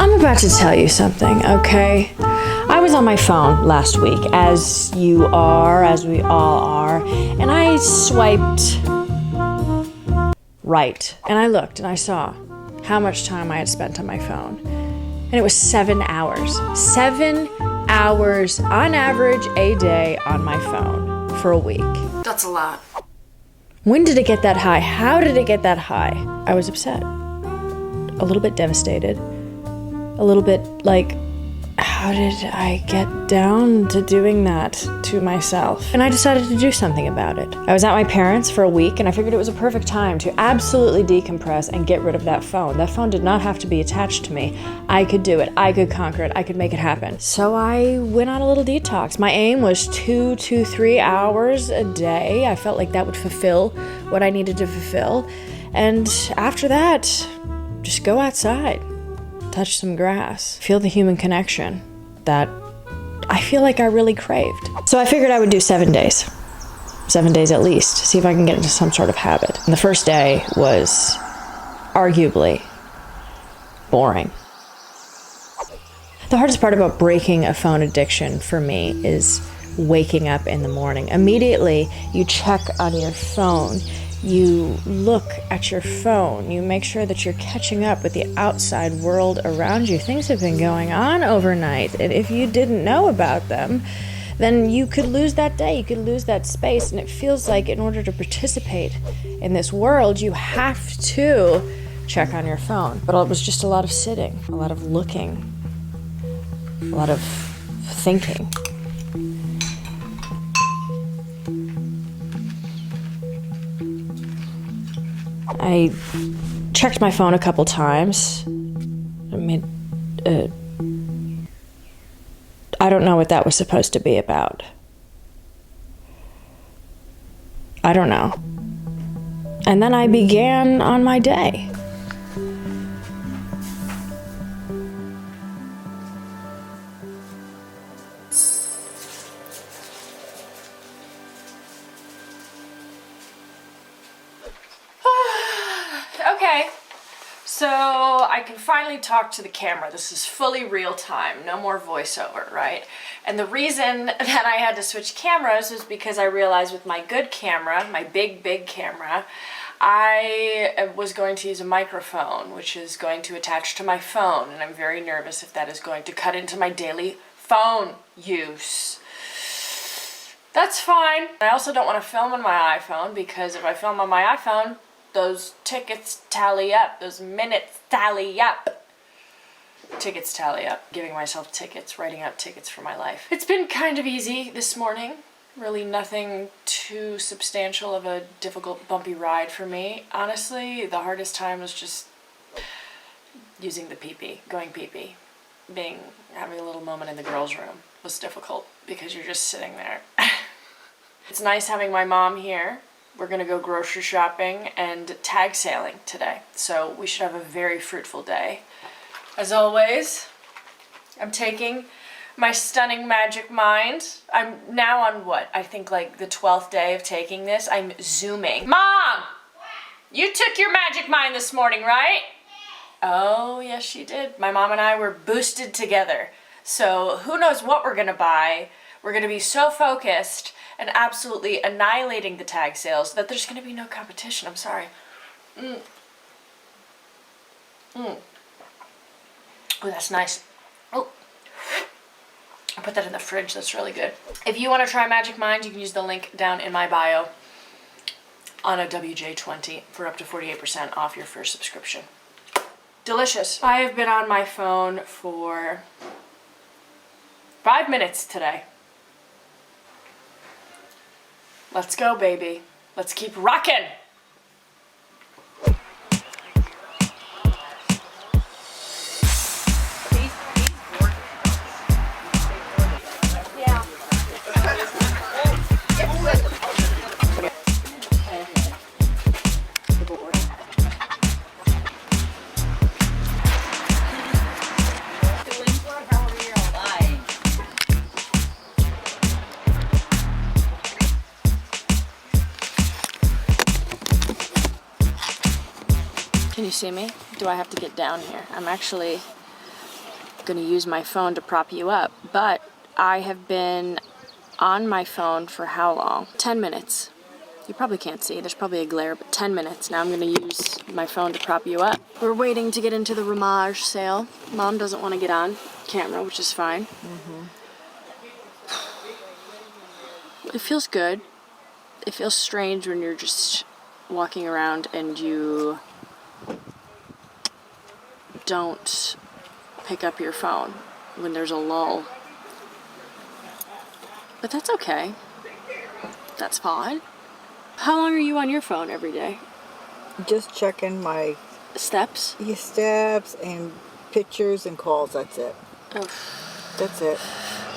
I'm about to tell you something, okay? I was on my phone last week, as you are, as we all are, and I swiped right. And I looked and I saw how much time I had spent on my phone. And it was 7 hours. 7 hours on average a day on my phone for a week. That's a lot. When did it get that high? How did it get that high? I was upset. A little bit devastated. A little bit like, how did I get down to doing that to myself? And I decided to do something about it. I was at my parents' for a week and I figured it was a perfect time to absolutely decompress and get rid of that phone. That phone did not have to be attached to me. I could do it. I could conquer it. I could make it happen. So I went on a little detox. My aim was 2 to 3 hours a day. I felt like that would fulfill what I needed to fulfill. And after that, just go outside. Touch some grass, feel the human connection that I feel like I really craved. So I figured I would do 7 days. 7 days at least, see if I can get into some sort of habit. And the first day was arguably boring. The hardest part about breaking a phone addiction for me is waking up in the morning. Immediately, you check on your phone. You look at your phone, you make sure that you're catching up with the outside world around you. Things have been going on overnight, and if you didn't know about them, then you could lose that day, you could lose that space, and it feels like in order to participate in this world, you have to check on your phone. But it was just a lot of sitting, a lot of looking, a lot of thinking. I checked my phone a couple times. I don't know what that was supposed to be about. I don't know. And then I began on my day. Okay, so I can finally talk to the camera. This is fully real time, no more voiceover, right? And the reason that I had to switch cameras was because I realized with my good camera, my big camera, I was going to use a microphone, which is going to attach to my phone, and I'm very nervous if that is going to cut into my daily phone use. That's fine. I also don't want to film on my iPhone, because if I film on my iPhone, those tickets tally up, those minutes tally up. Tickets tally up. Giving myself tickets, writing out tickets for my life. It's been kind of easy this morning. Really nothing too substantial of a difficult, bumpy ride for me. Honestly, the hardest time was just using the pee-pee, going pee-pee. Having a little moment in the girls' room was difficult because you're just sitting there. It's nice having my mom here. We're gonna go grocery shopping and tag sailing today. So we should have a very fruitful day. As always, I'm taking my stunning magic mind. I'm now on what? I think like the 12th day of taking this. I'm zooming. Mom! You took your magic mind this morning, right? Oh, yes, she did. My mom and I were boosted together. So who knows what we're gonna buy. We're gonna be so focused and absolutely annihilating the tag sales that there's gonna be no competition. I'm sorry. Oh, that's nice. Oh, I'll put that in the fridge. That's really good. If you want to try Magic Mind, you can use the link down in my bio on a WJ20 for up to 48% off your first subscription. Delicious. I have been on my phone for 5 minutes today. Let's go, baby. Let's keep rocking. Can you see me? Do I have to get down here? I'm actually going to use my phone to prop you up, but I have been on my phone for how long? 10 minutes. You probably can't see, there's probably a glare, but 10 minutes. Now I'm going to use my phone to prop you up. We're waiting to get into the Ramage sale. Mom doesn't want to get on camera, which is fine. It feels good. It feels strange when you're just walking around and you don't pick up your phone when there's a lull. But that's okay. That's fine. How long are you on your phone every day? Just checking my Steps? steps and pictures and calls. That's it. Oh, That's it.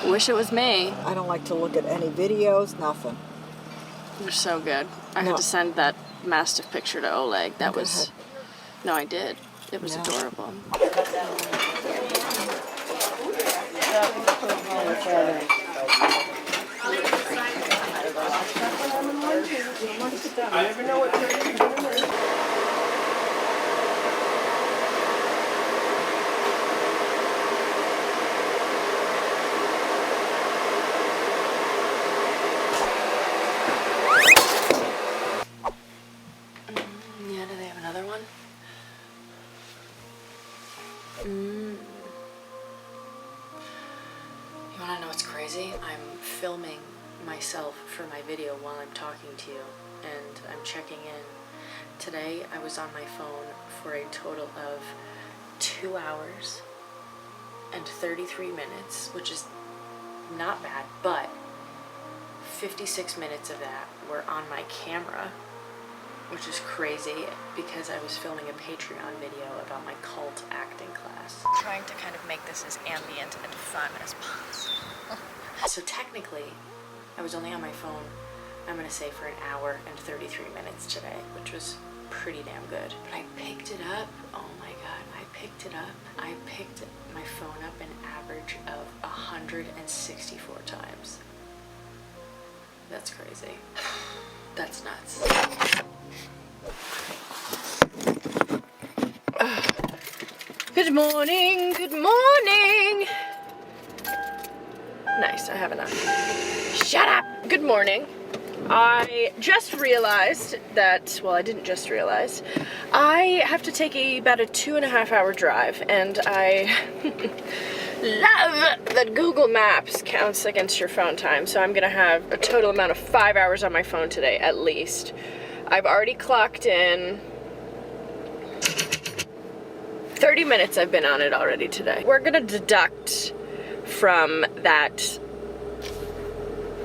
wish it was me. I don't like to look at any videos, nothing. You're so good. I No. had to send that Mastiff picture to Oleg. That Go was... ahead. No, I did. It was No. adorable. I never know what you're doing. Yeah, do they have another one? You wanna know what's crazy? I'm filming myself for my video while I'm talking to you, and I'm checking in. Today, I was on my phone for a total of 2 hours and 33 minutes, which is not bad, but 56 minutes of that were on my camera, which is crazy because I was filming a Patreon video about my cult acting class. I'm trying to kind of make this as ambient and fun as possible. So technically, I was only on my phone, I'm gonna say, for an hour and 33 minutes today, which was pretty damn good. But I picked it up, oh my god, I picked it up. I picked my phone up an average of 164 times. That's crazy. That's nuts. Good morning, good morning. Nice, I have enough. Shut up. Good morning. I just realized that, well, I didn't just realize, I have to take about a 2.5 hour drive, and I love that Google Maps counts against your phone time, so I'm gonna have a total amount of 5 hours on my phone today, at least. I've already clocked in 30 minutes I've been on it already today. We're gonna deduct from that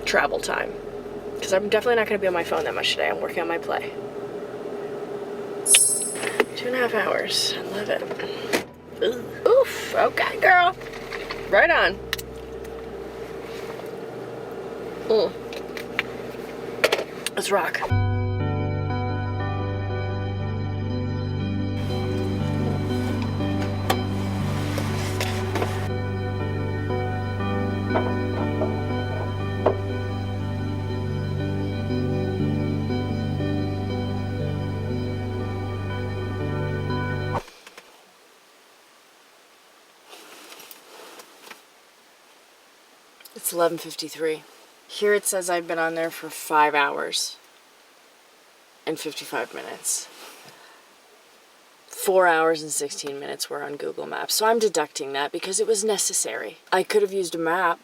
travel time, because I'm definitely not gonna be on my phone that much today. I'm working on my play. 2.5 hours, I love it. Oof, okay girl. Right on. Let's rock. It's 11:53. Here it says I've been on there for 5 hours and 55 minutes. 4 hours and 16 minutes were on Google Maps. So I'm deducting that because it was necessary. I could have used a map.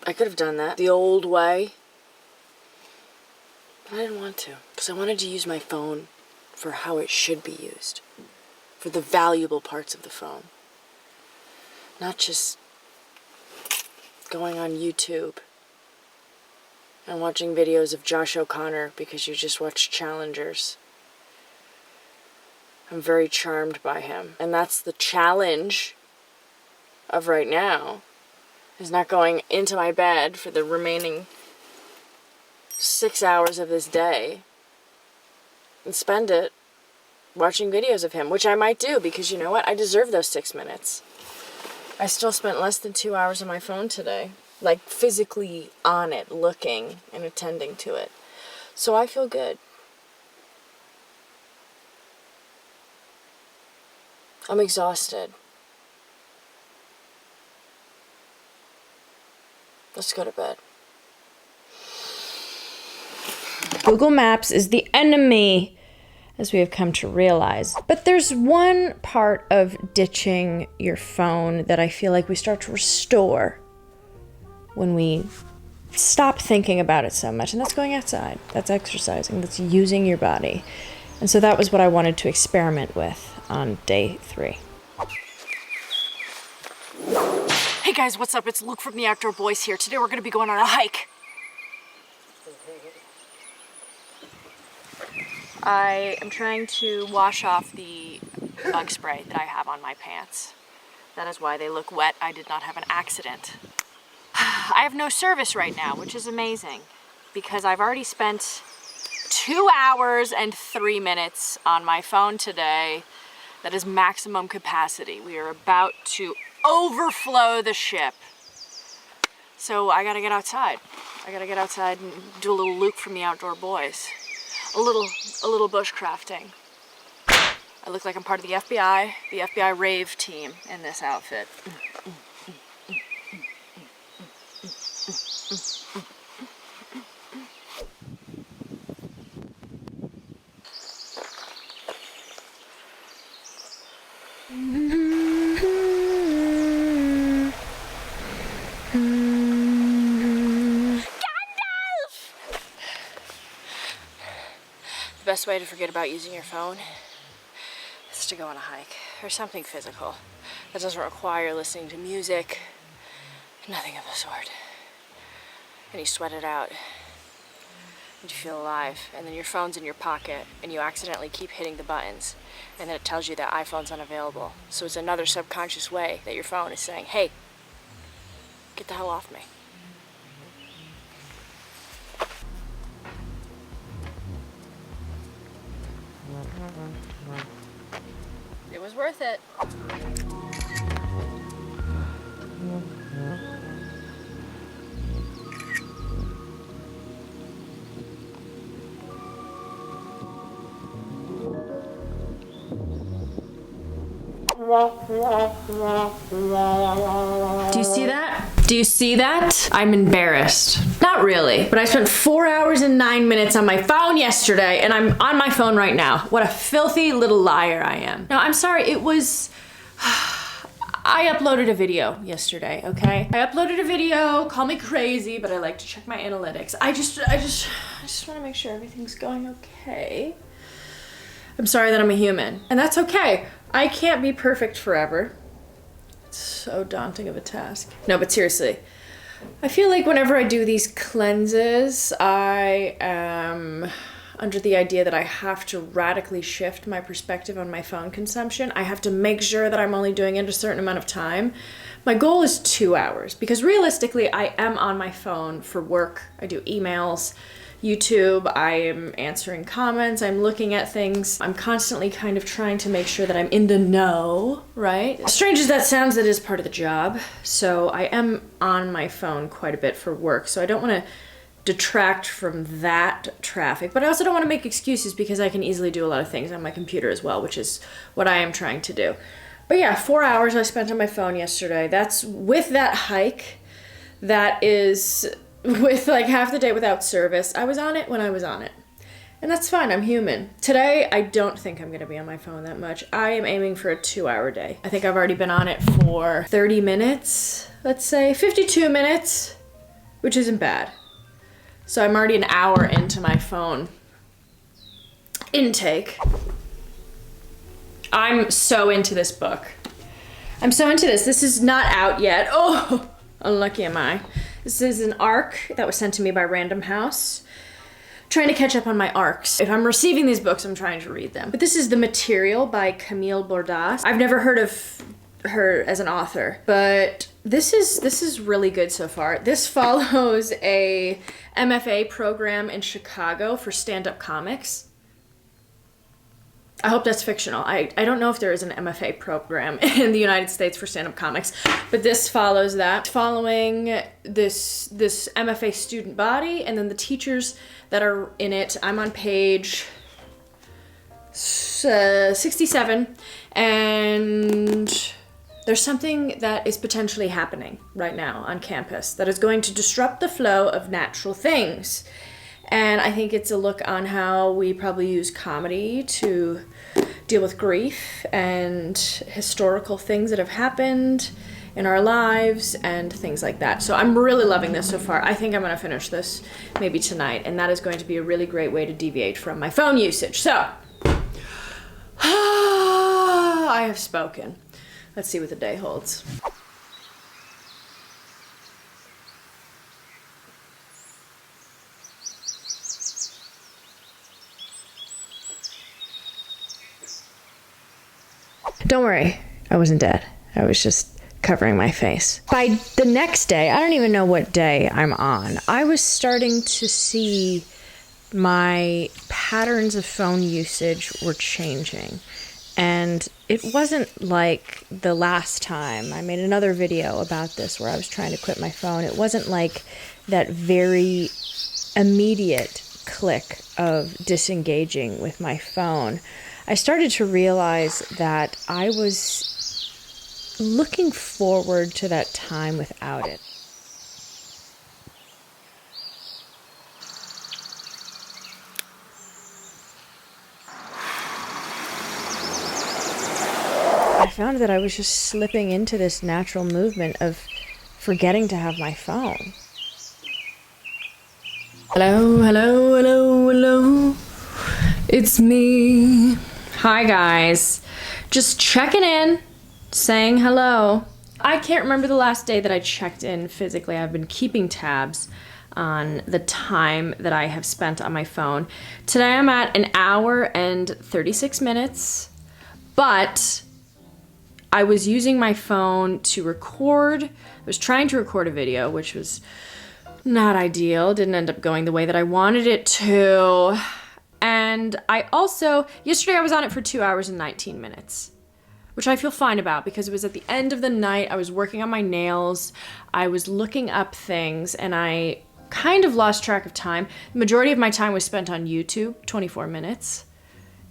I could have done that the old way. But I didn't want to, because I wanted to use my phone for how it should be used. For the valuable parts of the phone. Not just going on YouTube and watching videos of Josh O'Connor because you just watched Challengers. I'm very charmed by him. And that's the challenge of right now, is not going into my bed for the remaining 6 hours of this day and spend it watching videos of him, which I might do because you know what? I deserve those 6 minutes. I still spent less than 2 hours on my phone today, like physically on it, looking and attending to it. So I feel good. I'm exhausted. Let's go to bed. Google Maps is the enemy, as we have come to realize. But there's one part of ditching your phone that I feel like we start to restore when we stop thinking about it so much, and that's going outside. That's exercising. That's using your body. And so that was what I wanted to experiment with on day 3. Hey guys, what's up? It's Luke from the Outdoor Boys here. Today we're going to be going on a hike. I am trying to wash off the bug spray that I have on my pants. That is why they look wet. I did not have an accident. I have no service right now, which is amazing because I've already spent 2 hours and 3 minutes on my phone today. That is maximum capacity. We are about to overflow the ship. So I gotta get outside. I gotta get outside and do a little Luke from the Outdoor Boys. A little bushcrafting. I look like I'm part of the FBI rave team in this outfit. The best way to forget about using your phone is to go on a hike or something physical that doesn't require listening to music, nothing of the sort. And you sweat it out and you feel alive, and then your phone's in your pocket and you accidentally keep hitting the buttons, and then it tells you that iPhone's unavailable. So it's another subconscious way that your phone is saying, hey, get the hell off me. It was worth it. Do you see that? Do you see that? I'm embarrassed. Not really, but I spent 4 hours and 9 minutes on my phone yesterday, and I'm on my phone right now. What a filthy little liar I am. No, I'm sorry, it was... I uploaded a video yesterday, okay? I uploaded a video, call me crazy, but I like to check my analytics. I just want to make sure everything's going okay. I'm sorry that I'm a human, and that's okay. I can't be perfect forever. It's so daunting of a task. No, but seriously, I feel like whenever I do these cleanses, I am under the idea that I have to radically shift my perspective on my phone consumption. I have to make sure that I'm only doing it a certain amount of time. My goal is 2 hours because realistically, I am on my phone for work. I do emails, YouTube, I am answering comments, I'm looking at things. I'm constantly kind of trying to make sure that I'm in the know, right? As strange as that sounds, that is part of the job. So I am on my phone quite a bit for work. So I don't want to detract from that traffic, but I also don't want to make excuses because I can easily do a lot of things on my computer as well, which is what I am trying to do. But yeah, 4 hours I spent on my phone yesterday. That's with that hike. That is with like half the day without service. I was on it when I was on it. And that's fine, I'm human. Today, I don't think I'm gonna be on my phone that much. I am aiming for a 2-hour day. I think I've already been on it for 30 minutes, let's say 52 minutes, which isn't bad. So I'm already an hour into my phone intake. I'm so into this book. I'm so into this. This is not out yet. Oh, unlucky am I. This is an ARC that was sent to me by Random House. Trying to catch up on my ARCs. If I'm receiving these books, I'm trying to read them. But this is The Material by Camille Bordas. I've never heard of her as an author, but this is really good so far. This follows a MFA program in Chicago for stand-up comics. I hope that's fictional. I don't know if there is an MFA program in the United States for stand-up comics, but this follows that. Following this MFA student body and then the teachers that are in it. I'm on page 67, and There's something that is potentially happening right now on campus that is going to disrupt the flow of natural things. And I think it's a look on how we probably use comedy to deal with grief and historical things that have happened in our lives and things like that. So I'm really loving this so far. I think I'm gonna finish this maybe tonight, and that is going to be a really great way to deviate from my phone usage. So, I have spoken. Let's see what the day holds. Don't worry, I wasn't dead. I was just covering my face. By the next day, I don't even know what day I'm on, I was starting to see my patterns of phone usage were changing. And it wasn't like the last time. I made another video about this where I was trying to quit my phone. It wasn't like that very immediate click of disengaging with my phone. I started to realize that I was looking forward to that time without it. I found that I was just slipping into this natural movement of forgetting to have my phone. Hello, hello, hello, hello. It's me. Hi, guys. Just checking in, saying hello. I can't remember the last day that I checked in physically. I've been keeping tabs on the time that I have spent on my phone. Today I'm at 1 hour and 36 minutes, but I was using my phone to record. I was trying to record a video, which was not ideal. Didn't end up going the way that I wanted it to. And I also, yesterday I was on it for 2 hours and 19 minutes, which I feel fine about because it was at the end of the night. I was working on my nails. I was looking up things and I kind of lost track of time. The majority of my time was spent on YouTube, 24 minutes,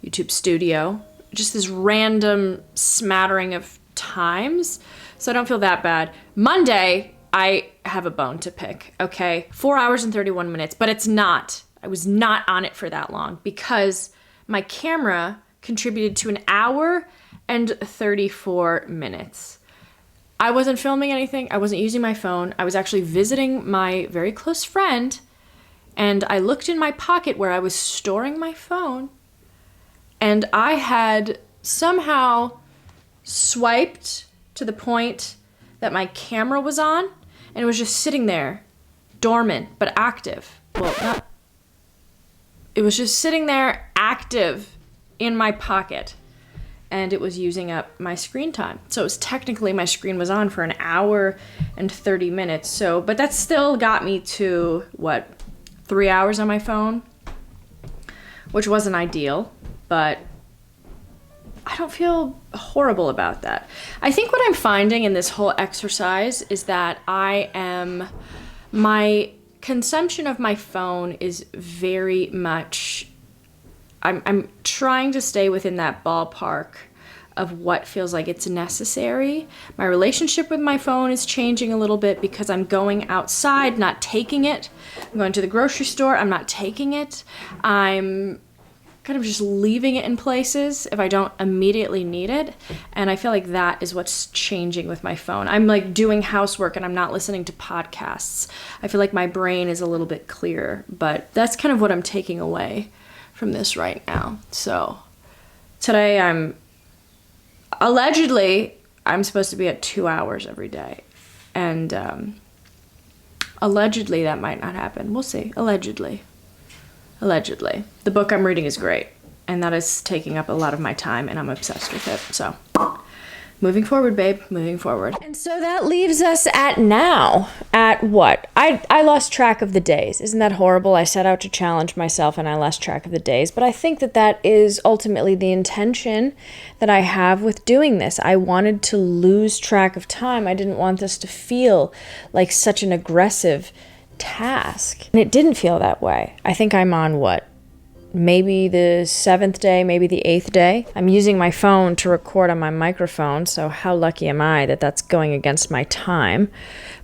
YouTube Studio, just this random smattering of times. So I don't feel that bad. Monday, I have a bone to pick, okay? 4 hours and 31 minutes, but it's not. I was not on it for that long because my camera contributed to 1 hour and 34 minutes. I wasn't filming anything. I wasn't using my phone. I was actually visiting my very close friend, and I looked in my pocket where I was storing my phone, and I had somehow swiped to the point that my camera was on, and it was just sitting there, dormant, but active. Well, it was just sitting there, active in my pocket, and it was using up my screen time. So it was technically, my screen was on for 1 hour and 30 minutes. So, but that still got me to, 3 hours on my phone, which wasn't ideal, but I don't feel horrible about that. I think what I'm finding in this whole exercise is that my consumption of my phone is very much, I'm trying to stay within that ballpark of what feels like it's necessary. My relationship with my phone is changing a little bit because I'm going outside, not taking it. I'm going to the grocery store, I'm not taking it. I'm kind of just leaving it in places if I don't immediately need it. And I feel like that is what's changing with my phone. I'm like doing housework and I'm not listening to podcasts. I feel like my brain is a little bit clearer, but that's kind of what I'm taking away from this right now. So today I'm supposed to be at 2 hours every day. And allegedly that might not happen. We'll see. Allegedly. The book I'm reading is great, and that is taking up a lot of my time, and I'm obsessed with it. So, moving forward, babe, moving forward. And so that leaves us at now. At what? I lost track of the days. Isn't that horrible? I set out to challenge myself, and I lost track of the days. But I think that that is ultimately the intention that I have with doing this. I wanted to lose track of time. I didn't want this to feel like such an aggressive task. And it didn't feel that way. I think I'm on maybe the 7th day, maybe the 8th day. I'm using my phone to record on my microphone, so how lucky am I that that's going against my time.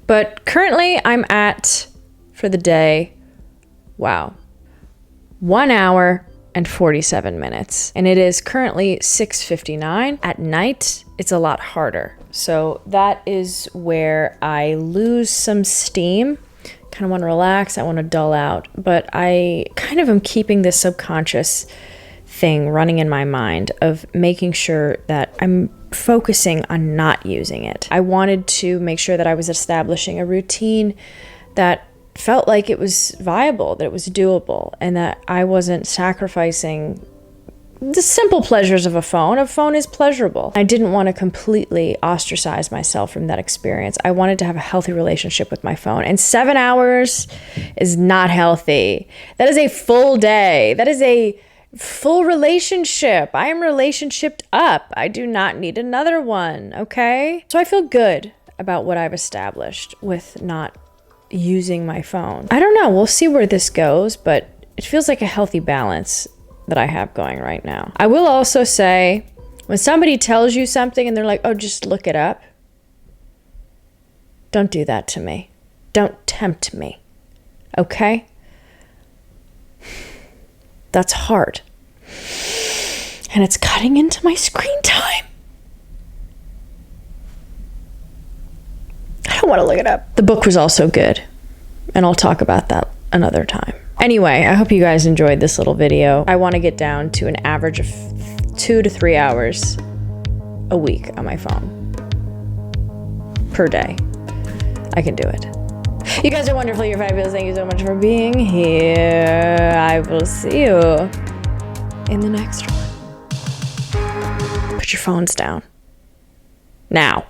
But currently I'm at, for the day, wow, 1 hour and 47 minutes. And it is currently 6:59. At night, it's a lot harder. So that is where I lose some steam. Kind of want to relax, I want to dull out. But I kind of am keeping this subconscious thing running in my mind of making sure that I'm focusing on not using it. I wanted to make sure that I was establishing a routine that felt like it was viable, that it was doable, and that I wasn't sacrificing the simple pleasures of a phone. A phone is pleasurable. I didn't want to completely ostracize myself from that experience. I wanted to have a healthy relationship with my phone. And 7 hours is not healthy. That is a full day. That is a full relationship. I am relationshiped up. I do not need another one, okay? So I feel good about what I've established with not using my phone. I don't know. We'll see where this goes, but it feels like a healthy balance that I have going right now. I will also say, when somebody tells you something and they're like, oh, just look it up, don't do that to me. Don't tempt me, okay? That's hard. And it's cutting into my screen time. I don't want to look it up. The book was also good, and I'll talk about that another time. Anyway, I hope you guys enjoyed this little video. I want to get down to an average of 2 to 3 hours a week on my phone per day. I can do it. You guys are wonderful. You're fabulous. Thank you so much for being here. I will see you in the next one. Put your phones down. Now.